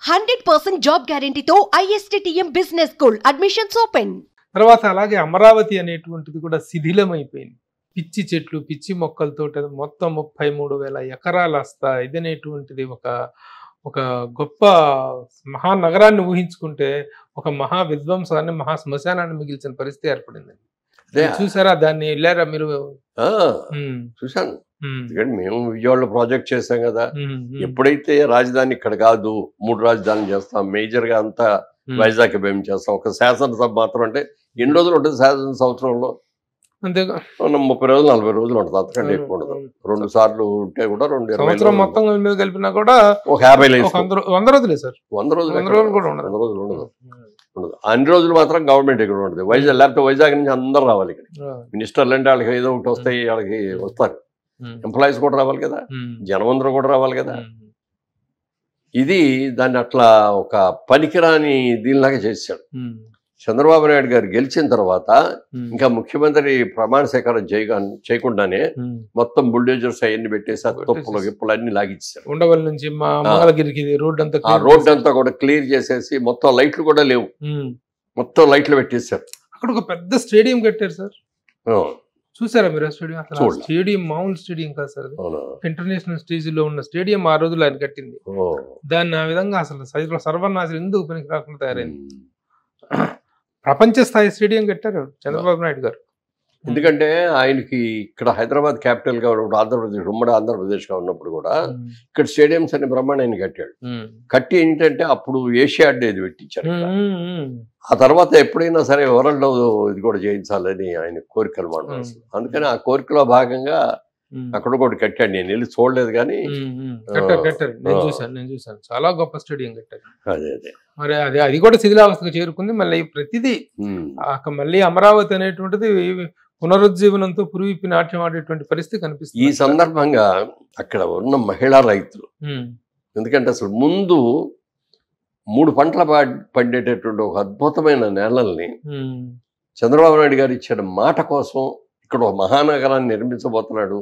100% job గ్యారెంటీతో ISTTM business school admissions open. తర్వాత అలాగే అమరావతి అనేటువంటిది కూడా శిథిలమైపోయింది. పిచ్చి చెట్లు పిచ్చి మొక్కలతో మొత్తం 33,000 ఎకరాల ఇదనేటువంటిది ఒక గొప్ప మహానగరాన్ని ఊహించుకుంటే ఒక మహా విధ్వంసాన్ని మహా శ్మశానాన్ని మిగిల్చిన పరిస్థితి ఏర్పడిందండి. చూసారా దాన్ని? వెళ్ళారా మీరు? చూశాను. ఎందుకంటే మేము విజయవాడలో ప్రాజెక్ట్ చేసాం కదా. ఎప్పుడైతే రాజధాని ఇక్కడ కాదు 3 రాజధానులు చేస్తాం, మేజర్ గా అంతా వైజాగ్ మేము చేస్తాం, ఒక శాసనసభ మాత్రం అంటే ఎన్ని రోజులు ఉంటుంది శాసన సంవత్సరంలో? అంతేగా 30 రోజులు 40 రోజులు ఉంటుంది, అంతకంటే ఎక్కువ ఉండదు. 2 సార్లు ఉంటే కూడా 2 సంవత్సరం మొత్తం మీద కలిపినా కూడా ఒక 50 100 రోజులే సార్. 100 రోజులు కూడా ఉండదు. 100 రోజులు ఉండదు. అన్ని రోజులు మాత్రం గవర్నమెంట్ ఇక్కడ ఉంటుంది. వైజాగ్ లేకపోతే వైజాగ్ నుంచి అందరూ రావాలి ఇక్కడ. మినిస్టర్లు అంటే వాళ్ళకి ఏదో ఒకటి వస్తాయి, వాళ్ళకి వస్తారు. ఎంప్లాయీస్ కూడా రావాలి కదా, జనమందరూ కూడా రావాలి కదా. ఇది దాన్ని అట్లా ఒక పనికిరాని దీనిలాగా చేశాడు. చంద్రబాబు నాయుడు గారు గెలిచిన తర్వాత ఇంకా ముఖ్యమంత్రి ప్రమాణ స్వీకారం చేయకుండానే మొత్తం బుల్డోజర్స్ అవన్నీ పెట్టేసి తొప్పులు గిప్పులు అన్ని లాగిచ్చారు. ఉండవల్లి నుంచి మంగళగిరికి రోడ్ అంతా కూడా క్లియర్ చేసేసి మొత్తం లైట్లు కూడా లేవు, మొత్తం లైట్లు పెట్టేశారు. అక్కడ ఒక పెద్ద స్టేడియం కట్టారు సార్. చూసారా మీరు? స్టేడియం స్టేడియం మామూలు స్టేడియం కాదు సార్, ఇంటర్నేషనల్ స్టేజ్ లో ఉన్న స్టేడియం ఆ రోజుల్లో ఆయన కట్టింది. దాన్ని ఆ విధంగా అసలు సర్వనాశనం ఎందుకు పనికి రాకుండా తయారైంది. ప్రపంచ స్థాయి స్టేడియం కట్టారు చంద్రబాబు నాయుడు గారు. ఎందుకంటే ఆయనకి ఇక్కడ హైదరాబాద్ క్యాపిటల్ గా ఉన్నప్పుడు ఆంధ్రప్రదేశ్ ఉమ్మడి ఆంధ్రప్రదేశ్ గా ఉన్నప్పుడు కూడా ఇక్కడ స్టేడియంస్ అనే బ్రహ్మాండాన్ని కట్టాడు. కట్టి ఏంటంటే అప్పుడు ఏషియాడ్ ఇది పెట్టించారు. ఆ తర్వాత ఎప్పుడైనా సరే వరల్డ్ ఇది కూడా చేయించాలని ఆయన కోరికలు మాట. అందుకని ఆ కోరికలో భాగంగా అక్కడ కూడా కట్టాడు. నేను వెళ్ళి చూడలేదు కానీ కట్టారు. నేను చూసాను చాలా గొప్ప స్టేడియం కట్టారు. అదే అదే మరి అది కూడా శిథిలావస్థకు చేరుకుంది. మళ్ళీ ప్రతిదీ మళ్ళీ అమరావతి అనేటువంటిది పునరుజ్జీవనంతో పురువిప్పి నాట్యం ఆడేటువంటి పరిస్థితి కనిపిస్తుంది. ఈ సందర్భంగా అక్కడ ఉన్న మహిళా రైతులు, ఎందుకంటే అసలు ముందు 3 పంటలు పండేటటువంటి ఒక అద్భుతమైన నేలల్ని చంద్రబాబు నాయుడు గారు ఇచ్చిన మాట కోసం ఇక్కడ ఒక మహానగరాన్ని నిర్మించబోతున్నాడు.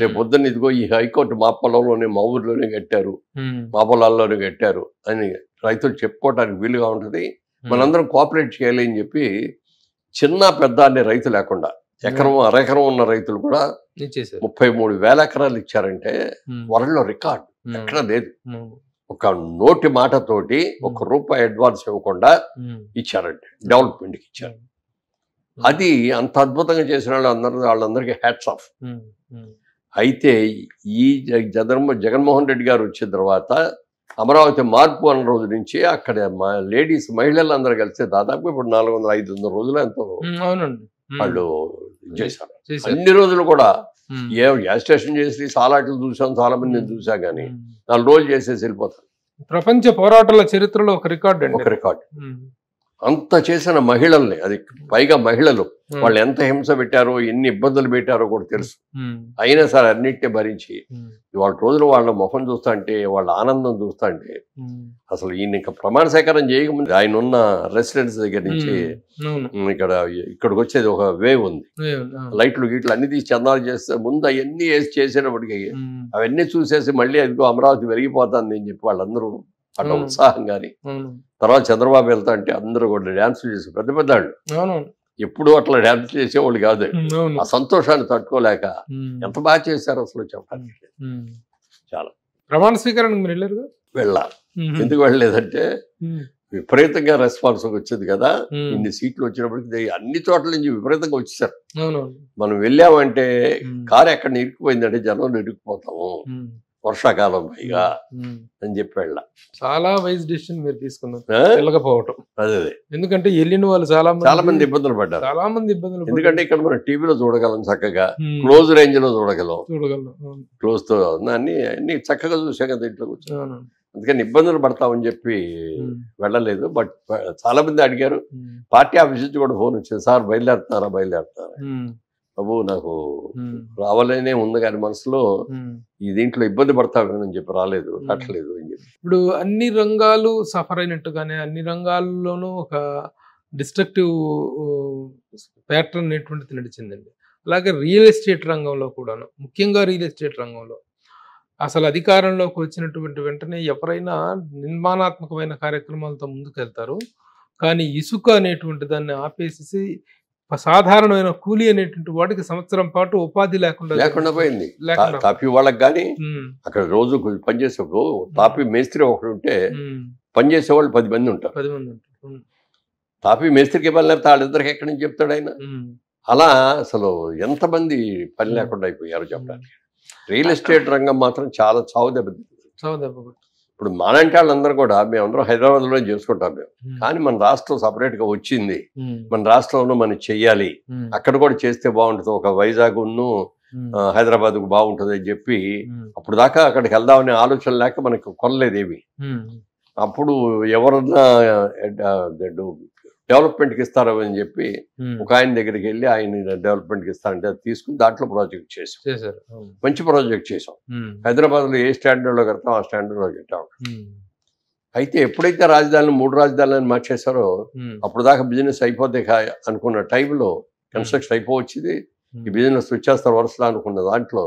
రేపు పొద్దున్న ఇదిగో ఈ హైకోర్టు మా పొలంలోనే మా ఊర్లోనే కట్టారు, మా పొలాల్లోనే కట్టారు అని రైతులు చెప్పుకోవడానికి వీలుగా ఉంటుంది. మనందరం కోఆపరేట్ చేయాలి అని చెప్పి చిన్న పెద్ద అనే రైతు లేకుండా ఎకరం అరెకరం ఉన్న రైతులు కూడా 33,000 ఎకరాలు ఇచ్చారంటే వరల్డ్లో రికార్డు ఎక్కడ లేదు. ఒక నోటి మాటతోటి ₹1 అడ్వాన్స్ ఇవ్వకుండా ఇచ్చారంటే డెవలప్మెంట్కి ఇచ్చారు. అది అంత అద్భుతంగా చేసిన వాళ్ళందరికీ హ్యాట్స్ ఆఫ్. అయితే ఈ జగన్మోహన్ రెడ్డి గారు వచ్చిన తర్వాత అమరావతి మార్పు అన్న రోజు నుంచి అక్కడ మహిళలందరూ కలిసి దాదాపు ఇప్పుడు 400-500 రోజులు ఎంతో వాళ్ళు చేశారు. అన్ని రోజులు కూడా గ్యాస్ స్టేషన్ చేసి సాలాట్లు చూసాం, చాలా మందిని చూసా, కానీ 4 రోజులు చేసేసి వెళ్ళిపోతారు. ప్రపంచ పోరాటాల చరిత్రలో ఒక రికార్డు. అంత చేసిన మహిళల్ని, అది పైగా మహిళలు వాళ్ళు ఎంత హింస పెట్టారో, ఎన్ని ఇబ్బందులు పెట్టారో కూడా తెలుసు. అయినా సరే అన్నిటినీ భరించి వాళ్ళ రోజులు వాళ్ళ ముఖం చూస్తా అంటే, వాళ్ళ ఆనందం చూస్తా అంటే, అసలు ఈయన ఇంకా ప్రమాణ స్వీకారం చేయకముందు ఆయన ఉన్న రెసిడెన్స్ దగ్గర నుంచి ఇక్కడికి వచ్చేది ఒక వేవ్ ఉంది. లైట్లు గీట్లు అన్ని తీసి చందాలు చేస్తే ముందు అవన్నీ వేసి చేసేటప్పటికి అవన్నీ చూసేసి మళ్ళీ అదిగో అమరావతి వెలిగిపోతుంది అని చెప్పి వాళ్ళందరూ అట్లా ఉత్సాహం. కానీ తర్వాత చంద్రబాబు వెళ్తా అంటే అందరూ కూడా డ్యాన్సులు చేసి పెద్ద వాళ్ళు ఎప్పుడు అట్లా డ్యాన్స్ చేసేవాళ్ళు కాదు. ఆ సంతోషాన్ని తట్టుకోలేక ఎంత బాగా చేశారు అసలు చెప్పడానికి. చాలా ప్రమాణ స్వీకారానికి మీరు వెళ్ళారు? వెళ్ళాలి. ఎందుకు వెళ్ళలేదంటే విపరీతంగా రెస్పాన్స్ వచ్చింది కదా. ఇన్ని సీట్లు వచ్చినప్పటికీ అన్ని చోట్ల నుంచి విపరీతంగా వచ్చేసారు. మనం వెళ్ళామంటే కారు ఎక్కడ ఇరుక్కుపోయిందంటే జనంలో ఇరుక్కుపోతాము, వర్షాకాలం పైగా అని చెప్పి వెళ్ళా. చాలా వైజ్ డిసిషన్ మీరు తీసుకున్నారు వెళ్ళకపోవటం. అదే ఎందుకంటే వెళ్ళిన వాళ్ళు చాలా మంది ఇబ్బందులు పడ్డారు. చాలా మంది ఇబ్బందులు. ఎందుకంటే ఇక్కడ మనం టీవీలో చూడగలం, చక్కగా క్లోజ్ రేంజ్ లో చూడగలం. క్లోజ్ తో అన్ని చక్కగా చూసా కదా ఇంట్లో కూర్చొని. అందుకని ఇబ్బందులు పడతామని చెప్పి వెళ్ళలేదు. బట్ చాలా మంది అడిగారు. పార్టీ ఆఫీస్ నుంచి కూడా ఫోన్ వచ్చింది, సార్ బయలుదేరుతున్నారా బాబు, నాకు రావాలనే ఉంది కానీ మనసులో ఈ దీంట్లో ఇబ్బంది పడతామని చెప్పి రాలేదు, కట్టలేదు అని చెప్పి. ఇప్పుడు అన్ని రంగాలు సఫర్ అయినట్టుగానే అన్ని రంగాల్లోనూ ఒక డిస్ట్రక్టివ్ ప్యాటర్న్ అనేటువంటిది నడిచిందండి. అలాగే రియల్ ఎస్టేట్ రంగంలో కూడాను, ముఖ్యంగా రియల్ ఎస్టేట్ రంగంలో అసలు అధికారంలోకి వచ్చినటువంటి వెంటనే ఎవరైనా నిర్మాణాత్మకమైన కార్యక్రమాలతో ముందుకెళ్తారు. కానీ ఇసుక అనేటువంటి దాన్ని ఆపేసేసి సాధారణమైన కూలీ అనేటువంటి వాడికి సంవత్సరం పాటు ఉపాధి లేకుండా పోయింది. లేకుండా. తాపీ వాళ్ళకి కానీ ఉమ్, అక్కడ రోజు పనిచేసేప్పుడు తాపీ మేస్త్రి ఒకటి ఉంటే పనిచేసేవాళ్ళు 10 మంది ఉంటారు. 10 మంది ఉంటారు. తాపీ మేస్త్రికి పని లేకపోతే వాళ్ళిద్దరికి ఎక్కడి నుంచి చెప్తాడు ఆయన? అలా అసలు ఎంతమంది పని లేకుండా అయిపోయారు చెప్పడానికి. రియల్ ఎస్టేట్ రంగం మాత్రం చాలా చావు దెబ్బతింది. ఇప్పుడు మాలాంటి వాళ్ళందరూ కూడా మేమందరం హైదరాబాద్లో చేసుకుంటాం మేము. కానీ మన రాష్ట్రం సపరేట్గా వచ్చింది, మన రాష్ట్రంలో మనం చెయ్యాలి, అక్కడ కూడా చేస్తే బాగుంటుంది, ఒక వైజాగ్ హైదరాబాద్కు బాగుంటుంది అని చెప్పి అప్పుడు దాకా అక్కడికి వెళ్దామనే ఆలోచన లేక మనకు కొనలేదేమి. అప్పుడు ఎవరన్నా డెవలప్మెంట్కి ఇస్తారో అని చెప్పి ఒక ఆయన దగ్గరికి వెళ్ళి ఆయన డెవలప్మెంట్కి ఇస్తారంటే అది తీసుకుని దాంట్లో ప్రాజెక్ట్ చేసాం. మంచి ప్రాజెక్ట్ చేసాం. హైదరాబాద్లో ఏ స్టాండర్డ్లో కడతాం ఆ స్టాండర్డ్లో కట్టాం. అయితే ఎప్పుడైతే రాజధానిని 3 రాజధానులను మార్చేశారో అప్పుడు దాకా బిజినెస్ అయిపోతే అనుకున్న టైంలో కన్స్ట్రక్షన్ అయిపోవచ్చింది, ఈ బిజినెస్ వచ్చేస్తారు వరుసలా అనుకున్న దాంట్లో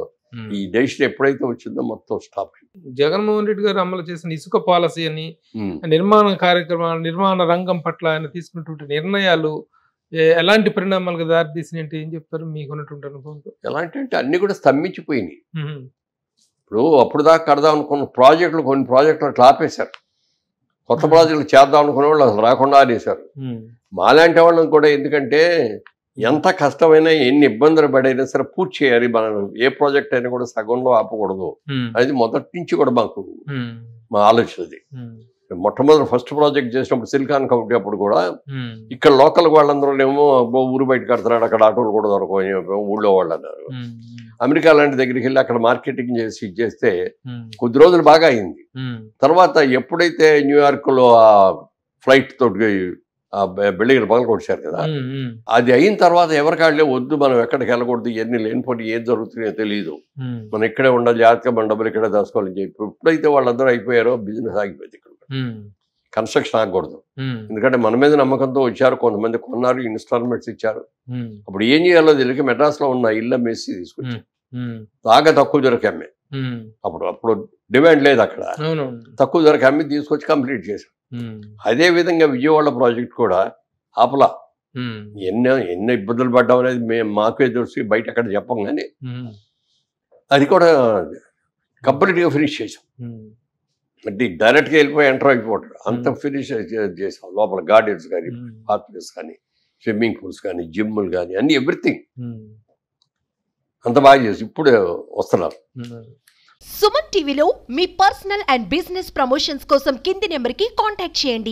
ఈ దేశం ఎప్పుడైతే వచ్చిందో మొత్తం స్టాప్. జగన్మోహన్ రెడ్డి గారు అమలు చేసిన ఇసుక పాలసీ అని నిర్మాణ కార్యక్రమాలు, నిర్మాణ రంగం పట్ల ఆయన తీసుకున్నటువంటి నిర్ణయాలు ఎలాంటి పరిణామాలకు దారితీసినట్టు ఏం చెప్తారు మీకున్నటువంటి అనుభవంతో? ఎలాంటి అంటే అన్ని కూడా స్తంభించిపోయినాయి. ఇప్పుడు అప్పుడు దాకా కడదాం అనుకున్న ప్రాజెక్టులు కొన్ని ప్రాజెక్టులు అట్లా ఆపేశారు. కొత్త ప్రాజెక్టులు చేద్దాం అనుకునే వాళ్ళు అసలు రాకుండా ఆనేశారు. మాలాంటి వాళ్ళని కూడా ఎందుకంటే ఎంత కష్టమైనా ఎన్ని ఇబ్బందులు పడైనా సరే పూర్తి చేయాలి. మనం ఏ ప్రాజెక్ట్ అయినా కూడా సగంలో ఆపకూడదు. అది మొదటి నుంచి కూడా మాకు మా ఆలోచన అది. మొట్టమొదటి ఫస్ట్ ప్రాజెక్ట్ చేసినప్పుడు సిలికాన్ కంపెనీ అప్పుడు కూడా ఇక్కడ లోకల్ వాళ్ళందరూ ఏమో ఊరు బయట కడుతున్నాడు, అక్కడ ఆటోలు కూడా దొరకవు ఊళ్ళో వాళ్ళు అన్నారు. అమెరికా లాంటి దగ్గరికి వెళ్ళి అక్కడ మార్కెటింగ్ చేసి ఇచ్చేస్తే కొద్ది రోజులు బాగా అయింది. తర్వాత ఎప్పుడైతే న్యూయార్క్లో ఆ ఫ్లైట్ తోటి ఆ బిల్డింగ్ పగల కొట్టారు కదా, అది అయిన తర్వాత ఎవరికాళ్ళే వద్దు, మనం ఎక్కడికి వెళ్ళకూడదు, ఎన్ని లేనిపోయి ఏం జరుగుతున్నాయో తెలియదు, మనం ఇక్కడే ఉండాలి, జాగ్రత్తగా మన డబ్బులు ఇక్కడే దాచుకోవాలని చెప్పి ఎప్పుడైతే వాళ్ళందరూ అయిపోయారో బిజినెస్ ఆగిపోయింది. ఇక్కడ కన్స్ట్రక్షన్ ఆగకూడదు. ఎందుకంటే మన మీద నమ్మకంతో వచ్చారు, కొంతమంది కొన్నారు, ఇన్స్టాల్మెంట్స్ ఇచ్చారు. అప్పుడు ఏం చేయాలో తెలియక మెడ్రాస్లో ఉన్న ఇల్లు అమ్మేసి తీసుకొచ్చారు. బాగా తక్కువ ధరకు అమ్మే. అప్పుడు డిమాండ్ లేదు అక్కడ, తక్కువ ధరకు అమ్మి తీసుకొచ్చి కంప్లీట్ చేశాం. అదే విధంగా విజయవాడ ప్రాజెక్ట్ కూడా ఆపలా. ఎన్ని ఇబ్బందులు పడ్డాం అనేది మేము మాకే తెలిసి బయట అక్కడ చెప్పం, కానీ అది కూడా కంప్లీట్గా ఫినిష్ చేసాం. అంటే డైరెక్ట్గా వెళ్ళిపోయి ఎంటర్ అయిపోతాడు, అంత ఫినిష్ చేసాం. లోపల గార్డెన్స్ కానీ, పార్క్స్ కానీ, స్విమ్మింగ్ పూల్స్ కానీ, జిమ్లు కానీ, అన్ని ఎవ్రీథింగ్ అంత బాగా చేసి ఇప్పుడు వస్తున్నారు. సుమన్ టీవీలో మీ పర్సనల్ అండ్ బిజినెస్ ప్రమోషన్స్ కోసం కింది నెంబర్కి కాంటాక్ట్ చేయండి.